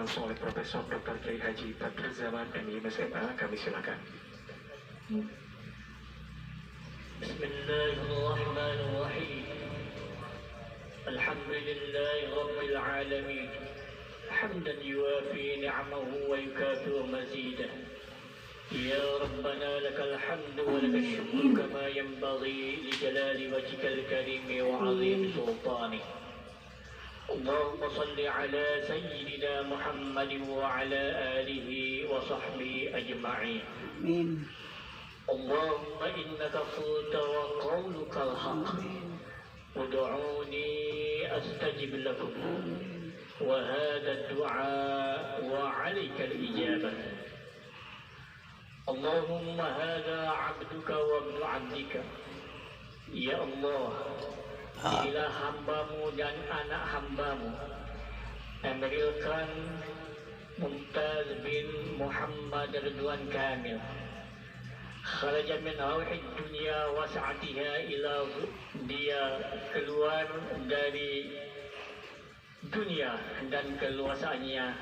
langsung oleh Profesor Dr. Kiai Haji Badruzzaman MIMSMA. Kami silakan. Bismillahirrahmanirrahim. Alhamdulillahi Rabbil Alamin. Hamdan yuwafi ni'amahu wa yukafi'u mazidah. Ya Rabbana lakal hamdu wa lakal syukru kama yanbaghi li jalali wajhikal karim wa 'azimi sultanik. Allahumma salli ala sayyidina Muhammad wa ala alihi wa sahbihi ajma'in. Amin. Allahumma innaka qulta wa qawluka al-haq. Ud'uni astajib lakum. Wa hadha ad-du'a wa 'alayka al-ijabah. Allahumma hadha 'abduka wa ibnu 'abdika. Ya Allah, inilah hambamu dan anak hambamu, Emeril Khan Mumtaz bin Muhammad Ridwan Kamil. Kharaja min rawhid dunia wa sa'atiha ila, dia keluar dari dunia dan keluasaannya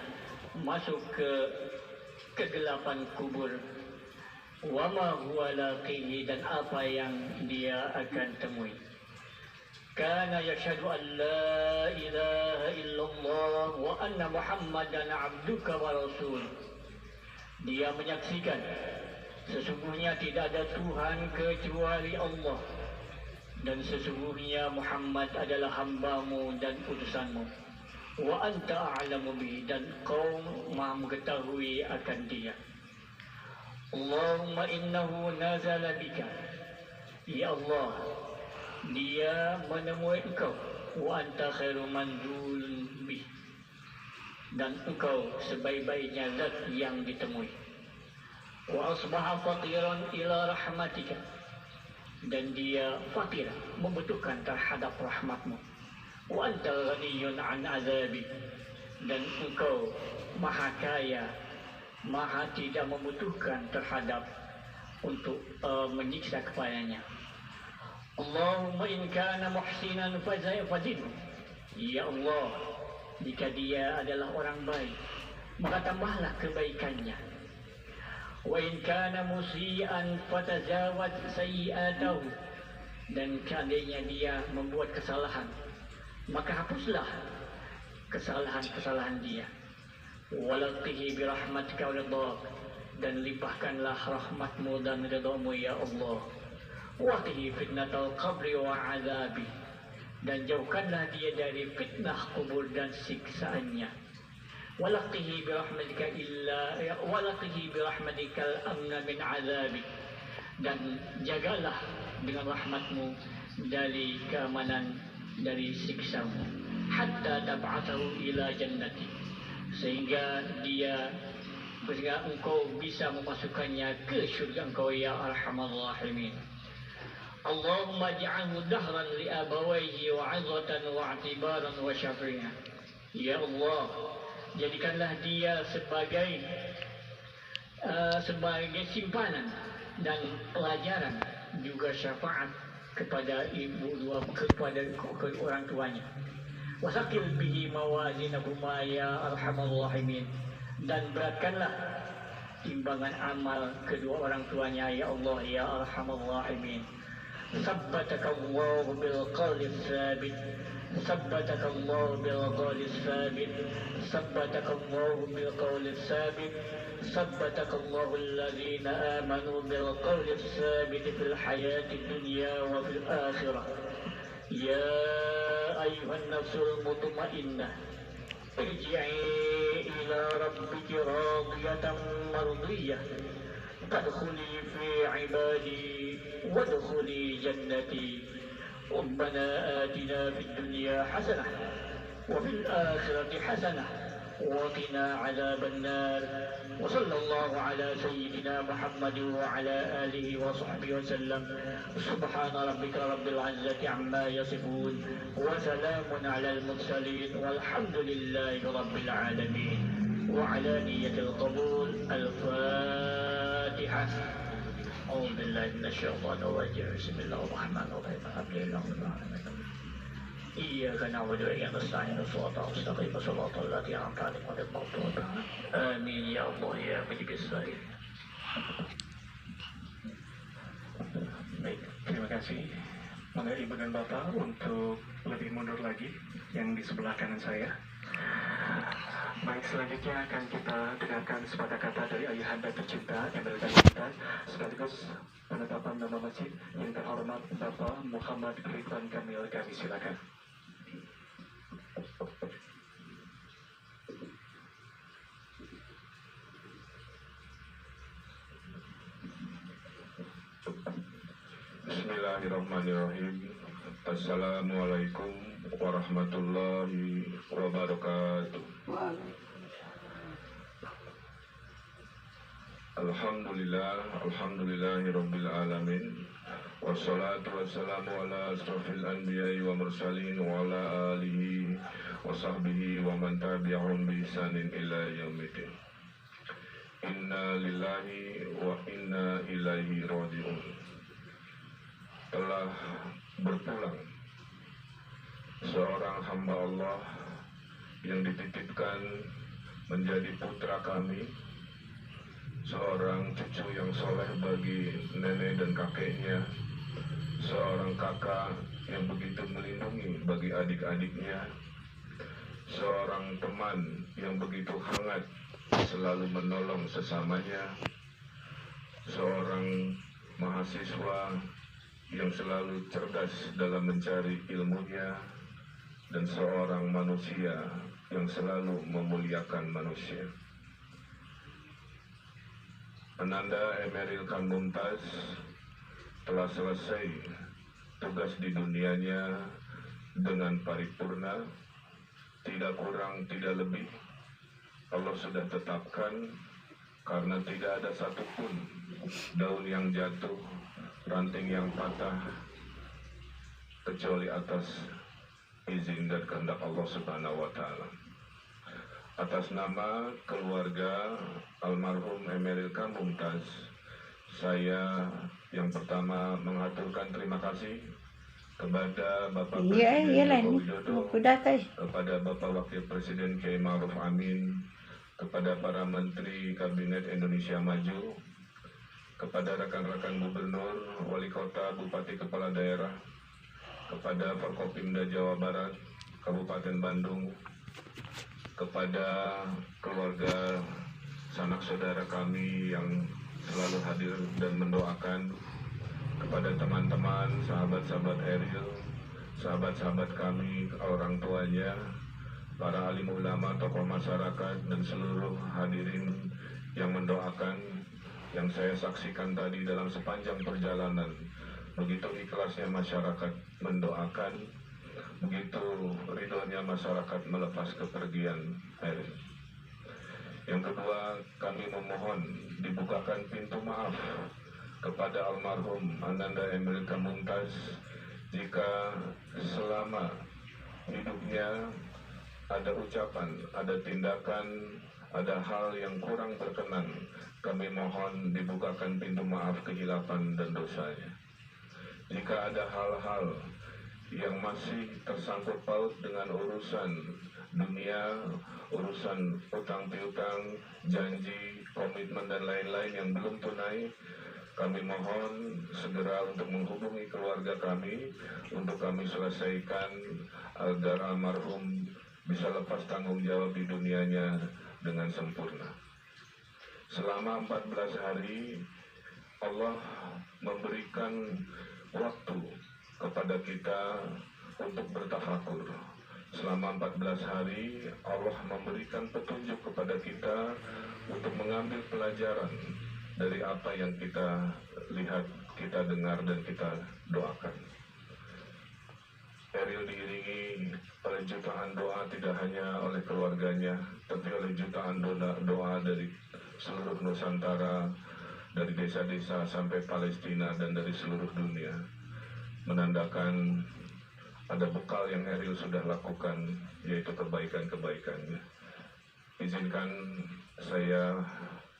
masuk ke kegelapan kubur. Wa ma huwa laqihi, dan apa yang dia akan temui. Kana yashhadu an la ilaha illallah wa anna Muhammadan abduka wa rasul. Dia menyaksikan sesungguhnya tidak ada Tuhan kecuali Allah, dan sesungguhnya Muhammad adalah hambamu dan utusanmu. Wa anta a'lamu bihi, dan kau maha mengetahui akan dia. Allahumma innahu nazala bika. Ya Allah, dia menemui engkau. Wa anta khairu manzul bih, dan engkau sebaik-baiknya zat yang ditemui. Wa asbaha faqiran ila rahmatika, dan dia fakir, membutuhkan terhadap rahmatmu. Wa anta ghaniyun an azabi, dan engkau maha kaya, maha tidak membutuhkan terhadap untuk menyiksa kepadanya. Allahumma in kana muhsinan fazidhu. Ya Allah, jika dia adalah orang baik, maka tambahlah kebaikannya. Wa in kana musian fatazawad sayyi'atahu, dan seandainya dia membuat kesalahan, maka hapuslah kesalahan-kesalahan dia. Walaqtihi birahmatika wa ridhak, dan limpahkanlah rahmatmu dan ridhamu ya Allah. Waqihi fitnatal qabri wa azabi, dan jauhkanlah dia dari fitnah kubur dan siksaannya. Walaqtihi birahmatikal amna min azabi, dan jagalah dengan rahmatmu dari keamanan dari siksamu. Hatta tab'athahu ila jannati, sehingga engkau bisa memasukkannya ke syurga engkau ya arhamar rahimin. Allahumma ja'alhu dahran li abawayhi wa 'izatan wa i'tibaran wa syafi'an. Ya Allah, jadikanlah dia sebagai simpanan dan pelajaran, juga syafaat kepada kepada orang tuanya. Wasaqil bihi mawazinahuma ya arhamar rahimin, dan beratkanlah timbangan amal kedua orang tuanya ya Allah ya arhamar rahimin. Sabbataka Allah bil qawli tsabit, sabbataka Allah bil qawli tsabit, sabbataka Allah bil qawli tsabit, sabbataka Allah alladhina amanu bil qawli tsabit fil hayati dunya wa fil akhirah. Ya ayuhan nafsul mutmainnah, irji'i ila rabbiki radiyatan mardiyah, fadkhuli fi ibadi wadkhuli jannati. Rabbana atina fid dunya hasanah wa fil akhirati hasanah wa qina 'adzaban nar. Wa sallallahu ala sayyidina Muhammad wa ala alihi wa sahbihi wa sallam. Subhana rabbika rabbil 'izzati 'amma yasifun wa salamun 'alal mursalin walhamdulillahi rabbil 'alamin. Wa 'ala niyyatil qabul. Al-Fatihah. A'udzu billahi minasy syaithanir rajim. Bismillahirrahmanirrahim. Alhamdulillahirabbil alamin. إياك نعبد وإياك نستعين صراط المستقيم صراط الذين أنعمت عليهم غير المغضوب عليهم آمين يا الله ya Mujib Israel. Baik, terima kasih Mangga Ibu dan Bapak untuk lebih mundur lagi yang di sebelah kanan saya. Baik, selanjutnya akan kita dengarkan sepatah kata dari Ayahanda tercinta Emeril Kan Mumtaz sekaligus penetapan nama masjid yang terhormat Bapak Muhammad Ridwan Kamil. Kami silakan. Bismillahirrahmanirrahim. Assalamualaikum warahmatullahi wabarakatuh. Alhamdulillahirabbil alamin. Wassalatu wassalamu ala asrofil anbiya'i wa mursalin wa ala alihi wa sahbihi wa man tabi'ahum bi ihsanin ila yaumiddin. Inna lillahi wa inna ilaihi raji'un. Telah berpulang seorang hamba Allah yang dititipkan menjadi putra kami, seorang cucu yang soleh bagi nenek dan kakeknya, seorang kakak yang begitu melindungi bagi adik-adiknya, seorang teman yang begitu hangat selalu menolong sesamanya, seorang mahasiswa yang selalu cerdas dalam mencari ilmunya, dan seorang manusia yang selalu memuliakan manusia. Ananda Emeril Kan Mumtaz telah selesai tugas di dunianya dengan paripurna, tidak kurang, tidak lebih. Allah sudah tetapkan, karena tidak ada satupun daun yang jatuh, ranting yang patah, kecuali atas izin dan kehendak Allah Subhanahu wa Ta'ala. Atas nama keluarga almarhum Emeril Kan Mumtaz, saya yang pertama mengaturkan terima kasih kepada Bapak Presiden Joko Widodo, kepada Bapak Wakil Presiden Kiai Ma'ruf Amin, kepada para Menteri Kabinet Indonesia Maju, kepada rekan-rekan gubernur, wali kota, bupati, kepala daerah, kepada Forkopimda Jawa Barat, Kabupaten Bandung, kepada keluarga sanak saudara kami yang selalu hadir dan mendoakan, kepada teman-teman, sahabat-sahabat Eril, sahabat-sahabat kami, orang tuanya, para alim ulama, tokoh masyarakat, dan seluruh hadirin yang mendoakan, yang saya saksikan tadi dalam sepanjang perjalanan. Begitu ikhlasnya masyarakat mendoakan, begitu ridhonya masyarakat melepas kepergian Eril. Yang kedua, kami memohon dibukakan pintu maaf kepada almarhum Ananda Emeril Kan Mumtaz jika selama hidupnya ada ucapan, ada tindakan, ada hal yang kurang berkenan. Kami mohon dibukakan pintu maaf kehilapan dan dosanya. Jika ada hal-hal yang masih tersangkut paut dengan urusan dunia, urusan utang piutang, janji, komitmen dan lain-lain yang belum tunai, kami mohon segera untuk menghubungi keluarga kami untuk kami selesaikan agar almarhum bisa lepas tanggung jawab di dunianya dengan sempurna. Selama 14 hari Allah memberikan waktu kepada kita untuk bertafakur. Selama 14 hari Allah memberikan petunjuk kepada kita untuk mengambil pelajaran dari apa yang kita lihat, kita dengar, dan kita doakan. Eril diiringi oleh jutaan doa tidak hanya oleh keluarganya, tapi oleh jutaan doa dari seluruh Nusantara, dari desa-desa sampai Palestina dan dari seluruh dunia, menandakan ada bekal yang Eril sudah lakukan, yaitu kebaikan-kebaikannya. Izinkan saya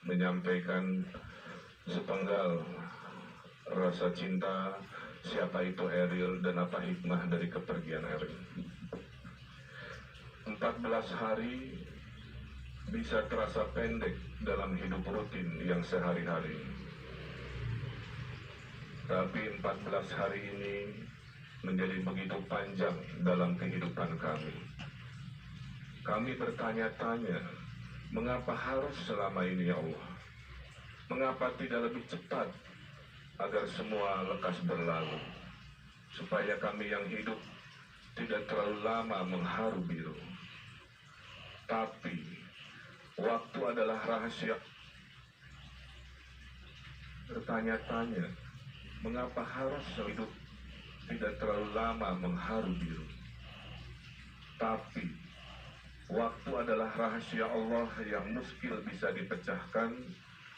menyampaikan sepenggal rasa cinta siapa itu Eril dan apa hikmah dari kepergian Eril. 14 hari bisa terasa pendek dalam hidup rutin yang sehari-hari. Tapi 14 hari ini menjadi begitu panjang dalam kehidupan kami. Kami bertanya-tanya, mengapa harus selama ini ya Allah? Mengapa tidak lebih cepat agar semua lekas berlalu? Supaya kami yang hidup tidak terlalu lama mengharu biru. Tapi waktu adalah rahasia. Bertanya-tanya, mengapa harus hidup tidak terlalu lama mengharu biru? Tapi waktu adalah rahasia Allah yang muskil bisa dipecahkan,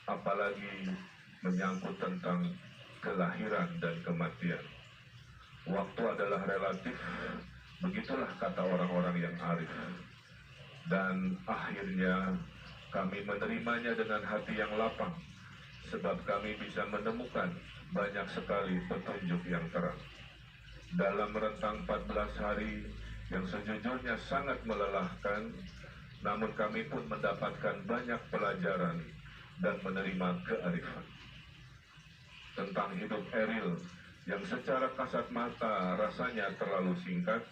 apalagi menyangkut tentang kelahiran dan kematian. Waktu adalah relatif, begitulah kata orang-orang yang arif. Dan akhirnya kami menerimanya dengan hati yang lapang, sebab kami bisa menemukan banyak sekali petunjuk yang terang. Dalam rentang 14 hari yang sejujurnya sangat melelahkan, namun kami pun mendapatkan banyak pelajaran dan menerima kearifan. Tentang hidup Eril yang secara kasat mata rasanya terlalu singkat,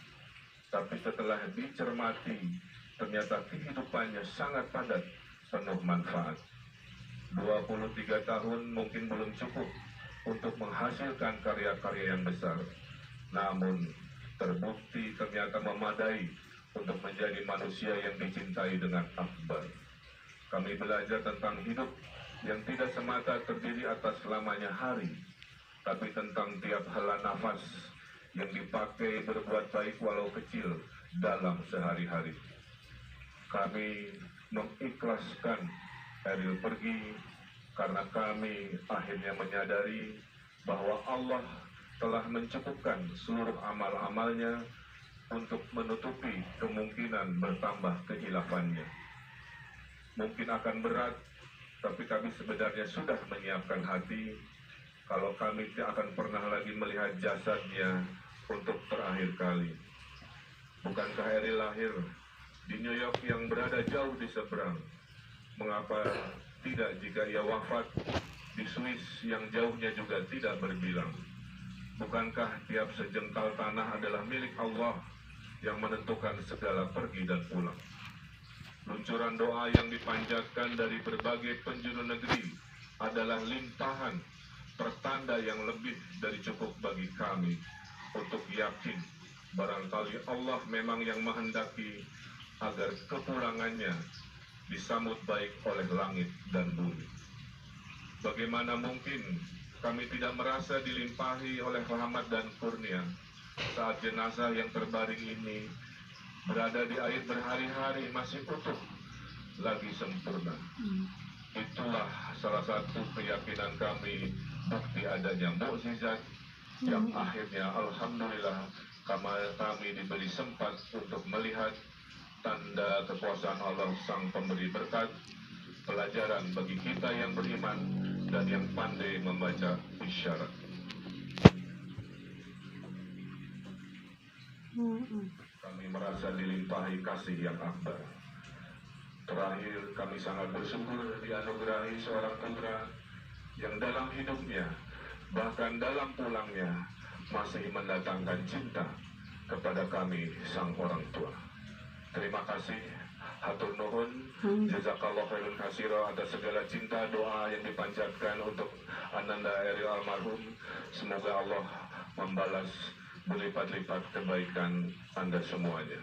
tapi setelah dicermati, ternyata kehidupannya sangat padat, penuh manfaat. 23 tahun mungkin belum cukup untuk menghasilkan karya-karya yang besar, namun terbukti ternyata memadai untuk menjadi manusia yang dicintai dengan akbar. Kami belajar tentang hidup yang tidak semata terdiri atas lamanya hari, tapi tentang tiap hela nafas yang dipakai berbuat baik walau kecil dalam sehari-hari. Kami mengikhlaskan Eril pergi karena kami akhirnya menyadari bahwa Allah telah mencukupkan seluruh amal-amalnya untuk menutupi kemungkinan bertambah kehilafannya. Mungkin akan berat, tapi kami sebenarnya sudah menyiapkan hati kalau kami tidak akan pernah lagi melihat jasadnya untuk terakhir kali. Bukankah Eril lahir di New York yang berada jauh di seberang? Mengapa tidak jika ia wafat di Swiss yang jauhnya juga tidak berbilang? Bukankah tiap sejengkal tanah adalah milik Allah yang menentukan segala pergi dan pulang? Luncuran doa yang dipanjatkan dari berbagai penjuru negeri adalah limpahan pertanda yang lebih dari cukup bagi kami untuk yakin barangkali Allah memang yang menghendaki agar kepulangannya disambut baik oleh langit dan bumi. Bagaimana mungkin kami tidak merasa dilimpahi oleh rahmat dan kurnia saat jenazah yang terbaring ini berada di air berhari-hari masih utuh lagi sempurna. Itulah salah satu keyakinan kami bukti adanya mukjizat yang akhirnya alhamdulillah kami diberi sempat untuk melihat tanda kekuasaan Allah sang pemberi berkat, pelajaran bagi kita yang beriman dan yang pandai membaca isyarat. Kami merasa dilimpahi kasih yang akbar. Terakhir, kami sangat bersyukur dianugerahi seorang putra yang dalam hidupnya, bahkan dalam pulangnya, masih mendatangkan cinta kepada kami sang orang tua. Terima kasih, hatur nuhun, jazakallah khairun katsira atas segala cinta doa yang dipanjatkan untuk Ananda Eril almarhum. Semoga Allah membalas berlipat-lipat kebaikan Anda semuanya.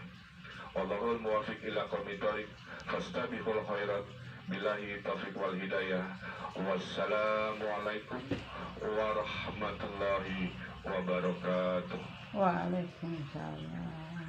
Wallahul muwafiq ila aqwamit thoriq, fastabiqul khairat, billahi taufiq wal hidayah. Wassalamualaikum warahmatullahi wabarakatuh. Waalaikumsalam.